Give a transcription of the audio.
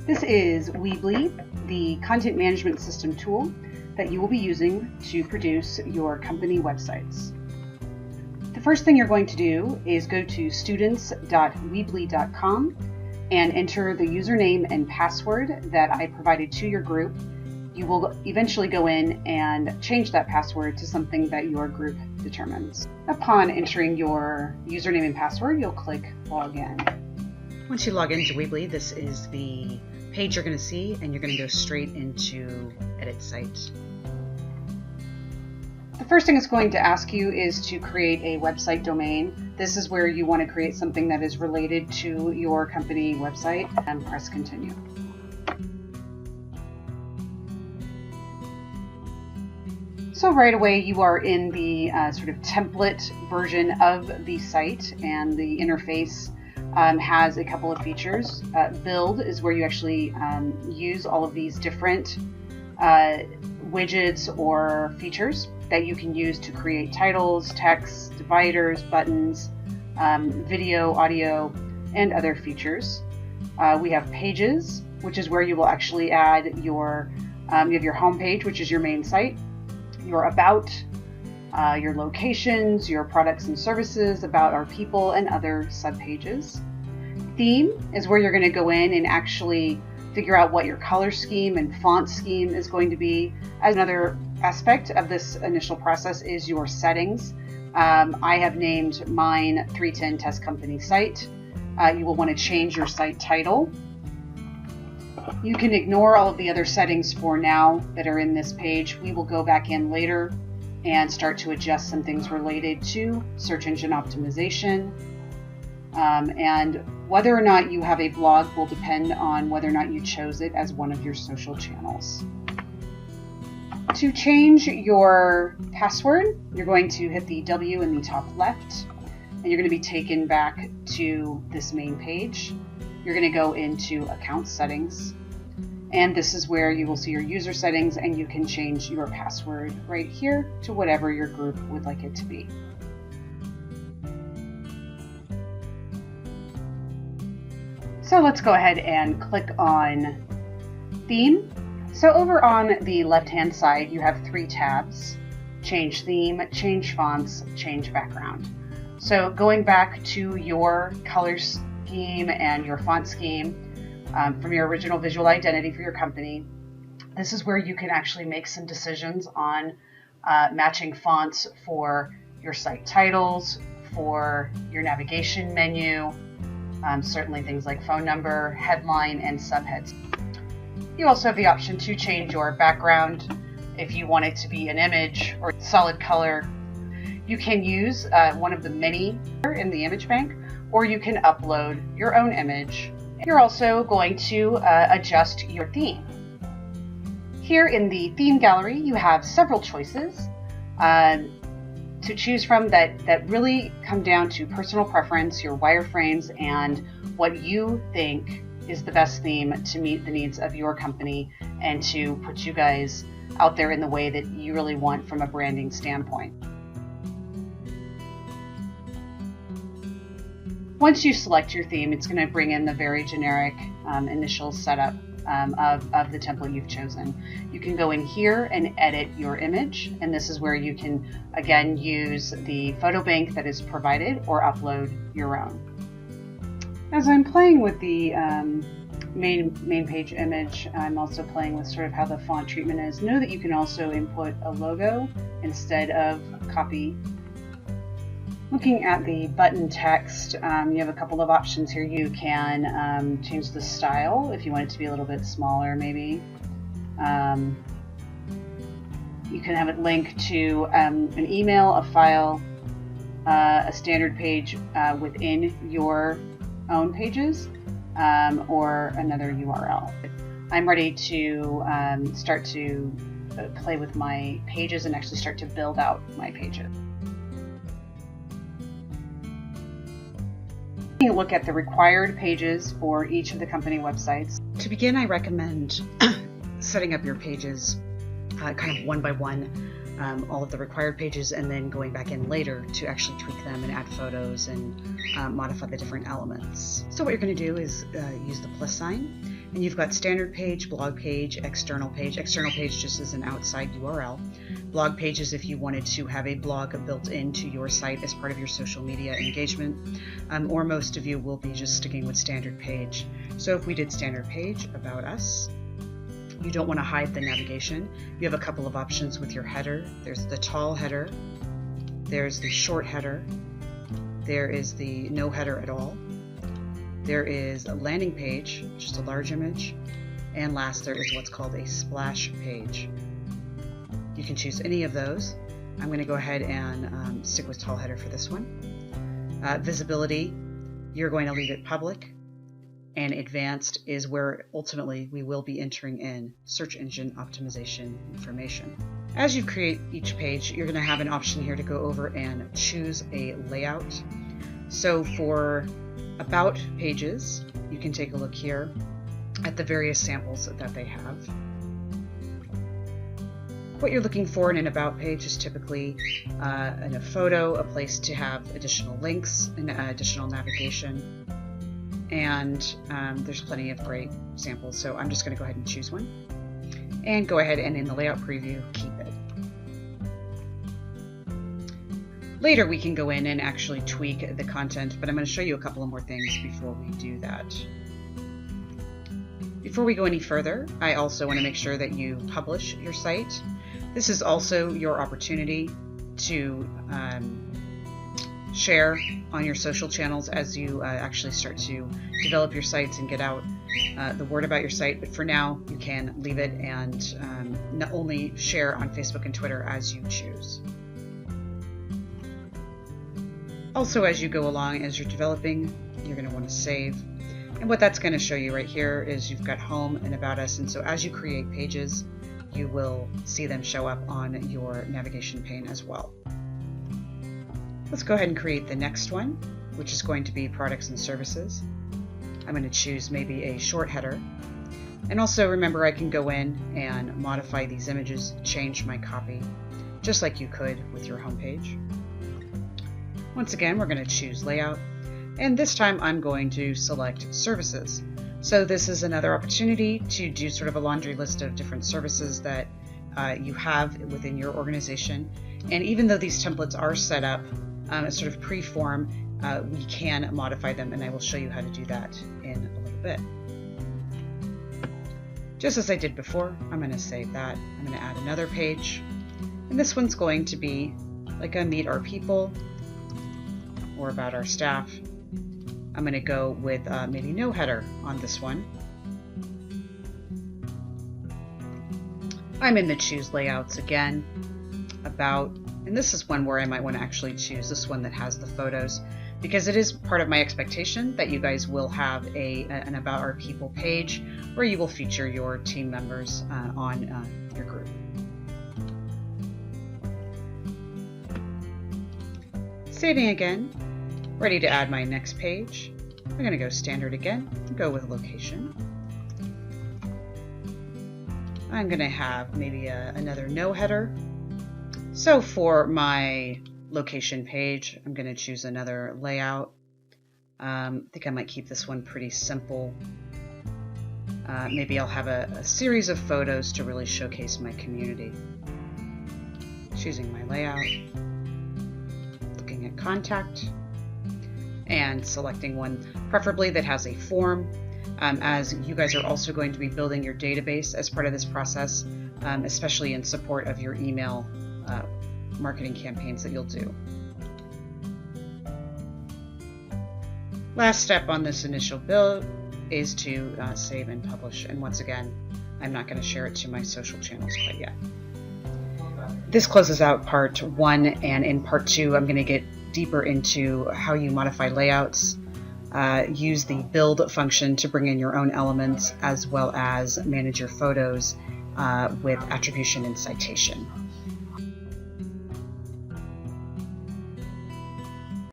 This is Weebly, the content management system tool that you will be using to produce your company websites. The first thing you're going to do is go to students.weebly.com and enter the username and password that I provided to your group. You will eventually go in and change that password to something that your group determines. Upon entering your username and password, you'll click Login. Once you log into Weebly, this is the page you're going to see, and you're going to go straight into Edit Site. The first thing it's going to ask you is to create a website domain. This is where you want to create something that is related to your company website, and press Continue. So right away you are in the sort of template version of the site, and the interface has a couple of features. Build is where you actually use all of these different widgets or features that you can use to create titles, text, dividers, buttons, video, audio, and other features. We have Pages, which is where you will actually add your, you have your home page, which is your main site, your About, your locations, your products and services, About Our People, and other subpages. Theme is where you're going to go in and actually figure out what your color scheme and font scheme is going to be. As another aspect of this initial process is your settings. I have named mine 310 Test Company Site. You will want to change your site title. You can ignore all of the other settings for now that are in this page. We will go back in later and start to adjust some things related to search engine optimization. And whether or not you have a blog will depend on whether or not you chose it as one of your social channels. To change your password, you're going to hit the W in the top left, and you're going to be taken back to this main page. You're going to go into Account Settings, and this is where you will see your user settings, and you can change your password right here to whatever your group would like it to be. So let's go ahead and click on Theme. So over on the left-hand side, you have 3 tabs: Change Theme, Change Fonts, Change Background. So going back to your color scheme and your font scheme from your original visual identity for your company, this is where you can actually make some decisions on matching fonts for your site titles, for your navigation menu, certainly things like phone number, headline, and subheads. You also have the option to change your background if you want it to be an image or solid color. You can use one of the many in the image bank, or you can upload your own image. You're also going to adjust your theme. Here in the theme gallery, you have several choices to choose from that really come down to personal preference, your wireframes, and what you think is the best theme to meet the needs of your company and to put you guys out there in the way that you really want from a branding standpoint. Once you select your theme, it's going to bring in the very generic initial setup of the template you've chosen. You can go in here and edit your image, and this is where you can again use the photo bank that is provided or upload your own. As I'm playing with the main page image, I'm also playing with sort of how the font treatment is. Know that you can also input a logo instead of copy. Looking at the button text, you have a couple of options here. You can change the style if you want it to be a little bit smaller, maybe. You can have it linked to an email, a file, a standard page within your own pages, or another URL. I'm ready to start to play with my pages and actually start to build out my pages. Taking a look at the required pages for each of the company websites. To begin, I recommend setting up your pages kind of one by one, all of the required pages, and then going back in later to actually tweak them and add photos and modify the different elements. So what you're going to do is use the plus sign, And you've got standard page, blog page, external page. External page just is an outside URL. Blog page is if you wanted to have a blog built into your site as part of your social media engagement, or most of you will be just sticking with standard page. So if we did standard page, about us, you don't want to hide the navigation. You have a couple of options with your header. There's the tall header, there's the short header, there is the no header at all. There is a landing page, just a large image, and last there is what's called a splash page. You can choose any of those. I'm going to go ahead and stick with tall header for this one. Visibility, you're going to leave it public, and advanced is where ultimately we will be entering in search engine optimization information. As you create each page, you're going to have an option here to go over and choose a layout. So for about pages, you can take a look here at the various samples that they have. What you're looking for in an about page is typically in a photo, a place to have additional links and additional navigation, and there's plenty of great samples, so I'm just going to go ahead and choose one and go ahead and in the layout preview keep it. Later we can go in and actually tweak the content, but I'm going to show you a couple of more things before we do that. Before we go any further, I also want to make sure that you publish your site. This is also your opportunity to share on your social channels as you actually start to develop your sites and get out the word about your site. But for now, you can leave it and not only share on Facebook and Twitter as you choose. Also, as you go along, as you're developing, you're going to want to save. And what that's going to show you right here is you've got home and about us. And so as you create pages, you will see them show up on your navigation pane as well. Let's go ahead and create the next one, which is going to be products and services. I'm going to choose maybe a short header. And also remember, I can go in and modify these images, change my copy, just like you could with your home page. Once again, we're going to choose layout, and this time I'm going to select services. So this is another opportunity to do sort of a laundry list of different services that you have within your organization. And even though these templates are set up as sort of pre-form, we can modify them, and I will show you how to do that in a little bit. Just as I did before, I'm going to save that. I'm going to add another page, and this one's going to be like a meet our people or about our staff. I'm going to go with maybe no header on this one. I'm in the choose layouts again, about, and this is one where I might want to actually choose this one that has the photos, because it is part of my expectation that you guys will have an about our people page where you will feature your team members on your group. Saving again, ready to add my next page. I'm going to go standard again, go with location. I'm going to have maybe another no header. So for my location page, I'm going to choose another layout. I think I might keep this one pretty simple. Maybe I'll have a series of photos to really showcase my community. Choosing my layout, looking at contact, and selecting one preferably that has a form, as you guys are also going to be building your database as part of this process, especially in support of your email marketing campaigns that you'll do. Last step on this initial build is to save and publish, and once again, I'm not going to share it to my social channels quite yet. This closes out part 1, and in part 2 I'm going to get deeper into how you modify layouts, use the build function to bring in your own elements, as well as manage your photos with attribution and citation.